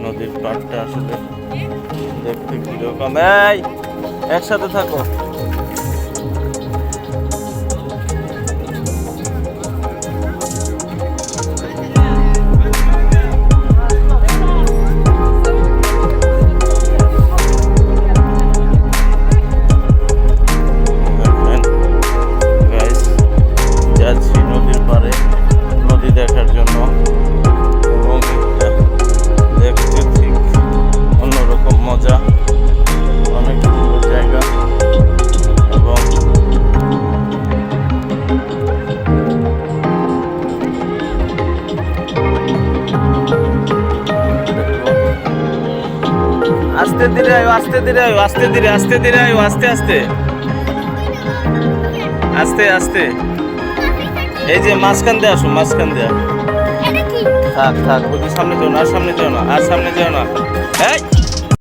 নদীর পাড়টা আসলে দেখতে কিরকম। এই একসাথে থাকো। যাচ্ছি নদীর পাড়ে নদী দেখার জন্য, এবং দেখতে ঠিক অন্যরকম মজা, অনেক সুন্দর জায়গা। এবং আস্তে ধীরে আয়ো, আস্তে ধীরে আয়ো, আস্তে ধীরে, আস্তে ধীরে আয়ো, আস্তে আস্তে আস্তে আস্তে। এই যে মাঝখান দিয়ে আসো, মাঝখান দিয়ে থাক থাক। ওই সামনে যাও না, আর সামনে যাও না, আর সামনে যাও না। এই